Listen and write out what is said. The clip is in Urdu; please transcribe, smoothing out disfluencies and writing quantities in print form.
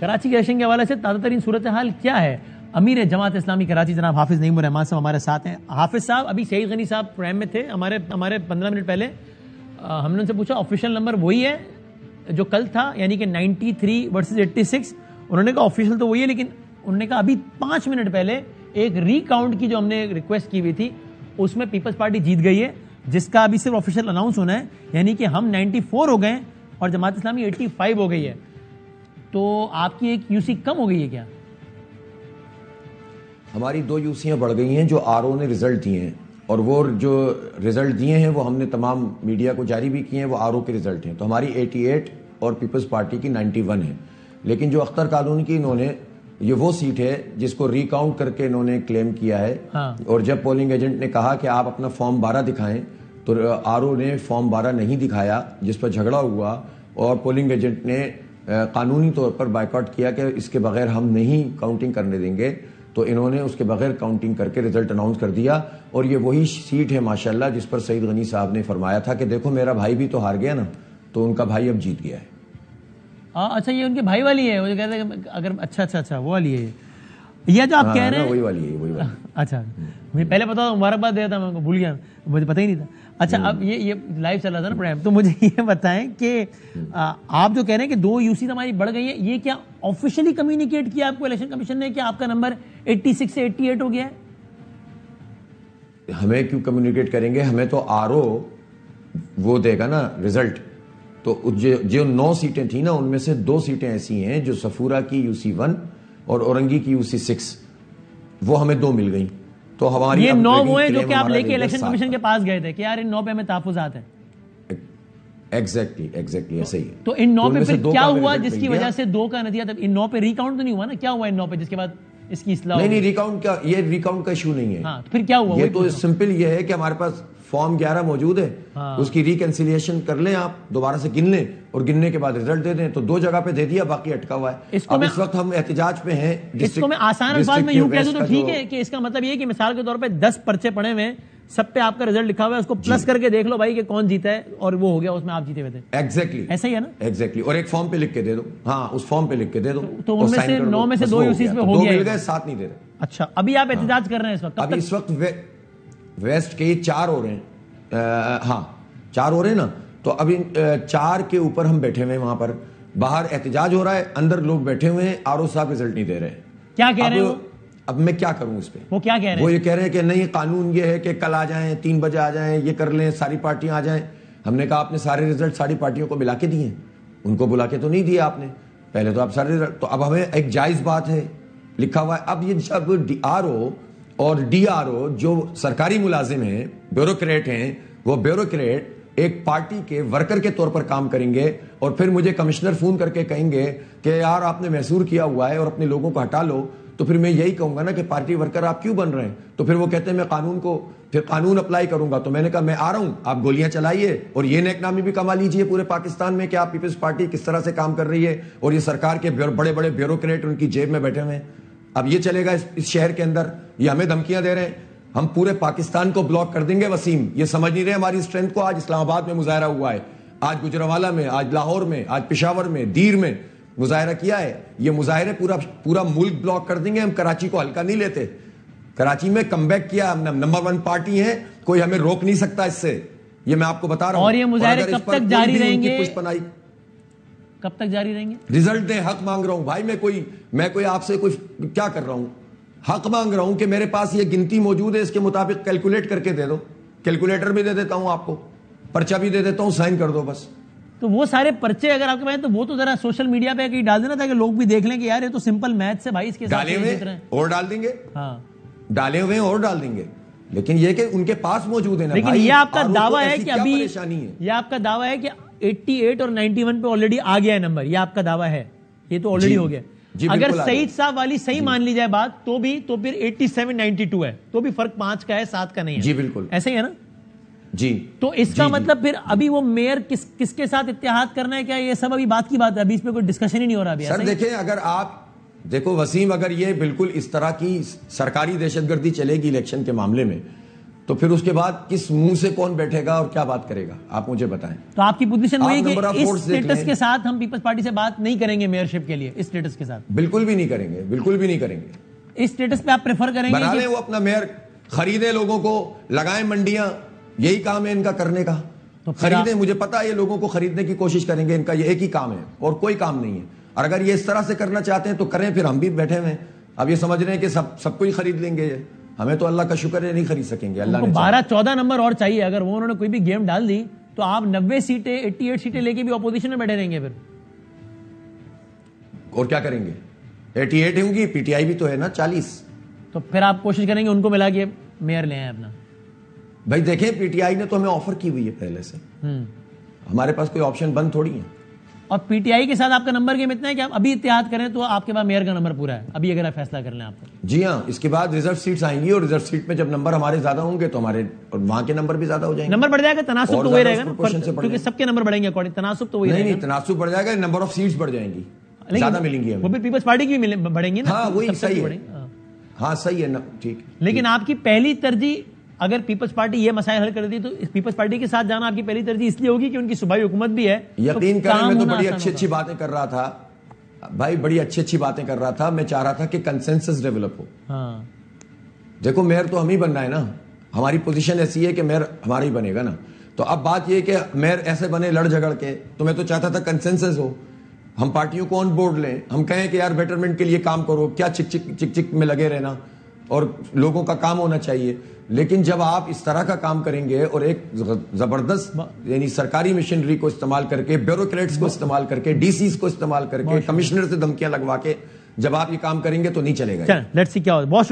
کراچی کے الیکشن کے حوالے سے تازہ ترین صورتحال کیا ہے؟ امیر جماعت اسلامی کراچی جناب حافظ نعیم الرحمان صاحب ہمارے ساتھ ہیں. حافظ صاحب ابھی سعید غنی صاحب پرائم میں تھے ہمارے 15 منٹ پہلے. ہم نے ان سے پوچھا آفیشیل نمبر وہی ہے جو کل تھا یعنی کہ 93 ورسز 86. انہوں نے کہا آفیشیل تو وہی ہے لیکن انہوں نے کہا ابھی 5 منٹ پہلے ایک ری کاؤنٹ کی جو ہم نے ریکویسٹ کی ہوئی تھی اس میں پیپلز پارٹی جیت گئی ہے جس کا ابھی صرف آفیشیل اناؤنس ہونا ہے یعنی کہ ہم 94 ہو گئے اور جماعت اسلامی 85 ہو گئی ہے. تو آپ کی ایک یو سی کم ہو گئی ہے کیا؟ ہماری 2 یوسیاں بڑھ گئی ہیں جو آر او نے رزلٹ دیے ہیں اور وہ جو رزلٹ دیے ہیں وہ ہم نے تمام میڈیا کو جاری بھی کیے ہیں. وہ آر او کے رزلٹ ہیں. تو ہماری 88 اور پیپلز پارٹی کی 91 ہے. لیکن جو اختر قانون کی انہوں نے یہ وہ سیٹ ہے جس کو ریکاؤنٹ کر کے انہوں نے کلیم کیا ہے. اور جب پولنگ ایجنٹ نے کہا کہ آپ اپنا فارم 12 دکھائیں تو آر او نے فارم 12 نہیں دکھایا جس پر جھگڑا ہوا اور پولنگ ایجنٹ نے قانونی طور پر بائیکاٹ کیا کہ اس کے بغیر ہم نہیں کاؤنٹنگ کرنے دیں گے. تو انہوں نے اس کے بغیر کاؤنٹنگ کر کے رزلٹ اناؤنس کر دیا اور یہ وہی سیٹ ہے ماشاءاللہ جس پر سعید غنی صاحب نے فرمایا تھا کہ دیکھو میرا بھائی بھی تو ہار گیا نا, تو ان کا بھائی اب جیت گیا ہے. اچھا یہ ان کے بھائی والی ہے وہ جو کہتے ہیں اگر اچھا وہ والی ہے یہ جو آپ کہہ رہے ہیں وہی والی ہے. اچھا مجھے پہلے پتا تھا مبارکباد دیا تھا میں بھول گیا مجھے پتہ ہی نہیں تھا. اچھا اب یہ لائیو چل رہا تھا نا پروگرام تو مجھے یہ بتائیں کہ آپ جو کہہ رہے ہیں کہ 2 یوسیز ہماری بڑھ گئی ہیں یہ کیا آفیشیلی کمیونیکیٹ کیا آپ کو الیکشن کمیشن نے کہ آپ کا نمبر 86 سے 88 ہو گیا ہے؟ ہمیں کیوں کمیونیکیٹ کریں گے, ہمیں تو آر او وہ دے گا نا رزلٹ. تو جو 9 سیٹیں تھیں نا ان میں سے 2 سیٹیں ایسی ہیں جو صفورہ کی یوسی 1 اور اورنگی کی یوسی 6 وہ ہمیں 2 مل گئیں. تو ہماری یہ 9 وہ ہیں جو کہ آپ لے کے الیکشن کمیشن کے پاس گئے تھے کہ یار ان 9 پہ ہمیں تحفظات ہیں. ایگزیکٹلی ایسے ہی ہے. تو ان 9 پہ پھر کیا ہوا جس کی وجہ سے 2 کا نتیجہ ان 9 پہ ریکاؤنٹ تو نہیں ہوا نا؟ کیا ہوا ان 9 پہ جس کے بعد اس کی اصلاح؟ نہیں ریکاؤنٹ کا یہ ریکاؤنٹ کا ایشو نہیں ہے. ہاں پھر کیا ہوا؟ یہ تو سمپل یہ ہے کہ ہمارے پاس فارم 11 موجود ہے اس کی ریکنسیلیشن کر لیں آپ دوبارہ سے گن لیں اور گننے کے بعد رزلٹ دے دیں. تو 2 جگہ پہ دے دیا باقی اٹکا ہوا ہے. اب اس وقت ہم احتجاج پہ ہیں. اس کو میں آسان الفاظ میں یوں کہہ دوں تو ٹھیک ہے کہ اس کا مطلب یہ ہے کہ مثال کے طور پہ 10 پرچے پڑے ہوئے ہیں سب پہ آپ کا رزلٹ لکھا ہوا ہے اس کو پلس کر کے دیکھ لو بھائی کہ کون جیتا ہے اور وہ ہو گیا اس میں آپ جیتے ہوئے تھے. ایگزیکٹلی ایسا ہی ہے نا؟ ایگزیکٹلی. اور ایک فارم پہ لکھ کے دے دو. ہاں اس فارم پہ لکھ کے دے دو. تو ان میں سے 9 میں سے 2 یوسیز میں ہو گیا 2 مل گئے 7 نہیں دے رہے. اچھا ابھی آپ احتجاج کر رہے ہیں اس وقت؟ ابھی اس وقت ویسٹ کے 4 ہو رہے ہیں. ہاں 4 ہو رہے ہیں نا. تو ابھی 4 کے اوپر ہم بیٹھے ہوئے ہیں وہاں پر. باہر احتجاج ہو رہا ہے اندر لوگ بیٹھے ہوئے ہیں. آر او صاحب رزلٹ نہیں دے رہے. کیا کہہ رہے ہیں اب میں کیا کروں اس پہ؟ وہ کیا کہہ رہے ہیں؟ وہ یہ کہہ رہے ہیں کہ نہیں قانون یہ ہے کہ کل آ جائیں 3 بجے آ جائیں یہ کر لیں ساری پارٹیاں آ جائیں. ہم نے کہا آپ نے سارے رزلٹ ساری پارٹیوں کو ملا کے دیے ہیں, ان کو بلا کے تو نہیں دیے آپ نے. پہلے تو آپ سارے رزلٹ. تو اب ہمیں ایک جائز بات ہے لکھا ہوا ہے. اب یہ جب آر او اور ڈی آر او جو سرکاری ملازم ہیں بیوروکریٹ ہیں وہ بیوروکریٹ ایک پارٹی کے ورکر کے طور پر کام کریں گے اور پھر مجھے کمشنر فون کر کے کہیں گے کہ یار آپ نے محصور کیا ہوا ہے اور اپنے لوگوں کو ہٹا لو. تو پھر میں یہی کہوں گا نا کہ پارٹی ورکر آپ کیوں بن رہے ہیں؟ تو پھر وہ کہتے ہیں میں قانون اپلائی کروں گا. تو میں نے کہا میں آ رہا ہوں آپ گولیاں چلائیے اور یہ نیک نامی بھی کما لیجئے پورے پاکستان میں کہ آپ پیپلز پارٹی کس طرح سے کام کر رہی ہے اور یہ سرکار کے بڑے بڑے بیوروکریٹ ان کی جیب میں بیٹھے ہوئے ہیں. اب یہ چلے گا اس شہر کے اندر. یہ ہمیں دھمکیاں دے رہے ہیں ہم پورے پاکستان کو بلاک کر دیں گے. وسیم یہ سمجھ نہیں رہے ہماری اسٹرینتھ کو. آج اسلام آباد میں مظاہرہ ہوا ہے, آج گجرانوالہ میں, آج لاہور میں, آج پشاور میں, دیر میں مظاہرہ کیا ہے. یہ مظاہرے پورا ملک بلاک کر دیں گے. ہم کراچی کو ہلکا نہیں لیتے. کراچی میں کم بیک کیا, ہم نمبر 1 پارٹی ہے, کوئی ہمیں روک نہیں سکتا اس سے. یہ میں آپ کو بتا رہا ہوں. اور یہ مظاہرے کب تک جاری رہیں گے؟ کب تک جاری رہیں گے؟ رزلٹ دیں. حق مانگ رہا ہوں بھائی. میں کوئی آپ سے کوئی کیا کر رہا ہوں؟ حق مانگ رہا ہوں کہ میرے پاس یہ گنتی موجود ہے اس کے مطابق کیلکولیٹ کر کے دے دو. کیلکولیٹر بھی دے دیتا ہوں آپ کو, پرچہ بھی دے دیتا ہوں, سائن کر دو بس. تو وہ سارے پرچے اگر آپ کے پاس تو وہ تو ذرا سوشل میڈیا پہ کہیں ڈال دینا تاکہ لوگ بھی دیکھ لیں کہ یار یہ تو سمپل میتھ سے بھائی اس کے ساتھ ڈالے ہوئے اور ڈال دیں گے. ہاں ڈالے ہوئے اور ڈال دیں گے. لیکن یہ کہ ان کے پاس موجود ہے نا. لیکن یہ آپ کا دعویٰ ہے کہ ابھی یہ آپ کا دعویٰ ہے کہ 88 اور 91 پہ آلریڈی آ گیا ہے نمبر. یہ آپ کا دعویٰ ہے یہ تو آلریڈی ہو گیا. اگر سعید صاحب والی صحیح مان لی جائے بات تو پھر 87 92 ہے تو بھی فرق 5 کا ہے 7 کا نہیں ہے. جی بالکل ایسا ہی ہے نا جی. تو اس کا مطلب پھر ابھی وہ میئر کس کے ساتھ اتحاد کرنا ہے کیا یہ سب ابھی بات کی بات ہے. ابھی اس پہ کوئی ڈسکشن ہی نہیں ہو رہا. سر دیکھیں اگر آپ دیکھو وسیم اگر یہ بالکل اس طرح کی سرکاری دہشت گردی چلے گی الیکشن کے معاملے میں تو پھر اس کے بعد کس منہ سے کون بیٹھے گا اور کیا بات کرے گا, آپ مجھے بتائیں. تو آپ کی پوزیشن وہی ہے number of کہ اس votes دیکھ سٹیٹس لیں. کے ساتھ ہم پیپلز پارٹی سے بات نہیں کریں گے میئرشپ کے لیے, اس سٹیٹس کے ساتھ بالکل بھی نہیں کریں گے, بالکل بھی نہیں کریں گے. اس سٹیٹس پہ آپ پریفر کریں بنا گے لیں وہ اپنا میئر, خریدیں لوگوں کو, لگائیں منڈیاں, یہی کام ہے ان کا کرنے کا. خریدیں, مجھے پتا ہے یہ لوگوں کو خریدنے کی کوشش کریں گے, ان کا یہ ایک ہی کام ہے اور کوئی کام نہیں ہے. اور اگر یہ اس طرح سے کرنا چاہتے ہیں تو کریں, پھر ہم بھی بیٹھے ہوئے ہیں. اب یہ سمجھ رہے ہیں کہ سب کو ہی خرید لیں گے, ہمیں تو اللہ کا شکر ہے نہیں خرید سکیں گے. اللہ نے 12-14 نمبر اور چاہیے, اگر وہ انہوں نے کوئی بھی گیم ڈال دی تو آپ 90 سیٹیں 88 سیٹیں لے کے بھی اپوزیشن میں بیٹھے رہیں گے پھر, اور کیا کریں گے. 88 ہوں گی, پی ٹی آئی بھی تو ہے نا 40. تو پھر آپ کوشش کریں گے ان کو ملا کے میئر لے آئیں اپنا. بھائی دیکھیں, پی ٹی آئی نے تو ہمیں آفر کی ہوئی ہے پہلے سے, ہمارے پاس کوئی آپشن بند تھوڑی ہے. اور پی ٹی آئی کے ساتھ آپ کا نمبر گیم اتنا ہے کہ آپ ابھی اتحاد کریں تو آپ کے پاس میئر کا نمبر پورا ہے ابھی, اگر آپ فیصلہ کر لیں آپ کو. جی ہاں, اس کے بعد ریزرو سیٹس آئیں گی, اور ریزرو سیٹ میں جب نمبر ہمارے زیادہ ہوں گے تو ہمارے اور وہاں کے نمبر بھی زیادہ ہو جائیں گے. نمبر بڑھ جائے گا, تناسب اور تو وہی زیادہ رہے گا proportion سے نا, بڑھ کیونکہ سب کے نمبر بڑھیں گے اکارڈنگ, تناسب تو وہی رہے گا. نہیں, تناسب بڑھ جائے گا, نمبر آف سیٹس بڑھ جائیں گی, زیادہ ملیں گی وہ ہمیں. بھی پیپلز پارٹی کی بھی بڑھیں گی نا. ہاں وہی سب صحیح کی ہے, ہاں صحیح ہے, ٹھیک. لیکن آپ کی پہلی ترجیح, اگر پیپلز پارٹی یہ مسائل حل کر دی تو پیپلز پارٹی کے ساتھ جانا آپ کی پہلی ترجیح اس لیے ہوگی کہ ان کی صوبائی حکومت بھی ہے. یقین کریں, میں تو بڑی اچھی باتیں کر رہا تھا بھائی, بڑی اچھی باتیں کر رہا تھا. میں چاہ رہا تھا کہ کنسنسس ڈیولپ ہو. ہاں دیکھو میئر تو ہم ہی بننا ہے نا, ہماری پوزیشن ایسی ہے کہ میئر ہمارا ہی بنے گا نا. تو اب بات یہ کہ میئر ایسے بنے لڑ جھگڑ کے, تو میں تو چاہتا تھا کنسنسس ہو, ہم پارٹیوں کو آن بورڈ لیں, ہم کہیں کہ یار بیٹرمنٹ کے لیے کام کرو, کیا چک چک میں لگے رہنا, اور لوگوں کا کام ہونا چاہیے. لیکن جب آپ اس طرح کا کام کریں گے اور ایک زبردست یعنی سرکاری مشینری کو استعمال کر کے, بیوروکریٹس کو استعمال کر کے, ڈی سیز کو استعمال کر کے, کمشنر سے دھمکیاں لگوا کے جب آپ یہ کام کریں گے تو نہیں چلے گا. لیٹس سی کیا ہو. بہت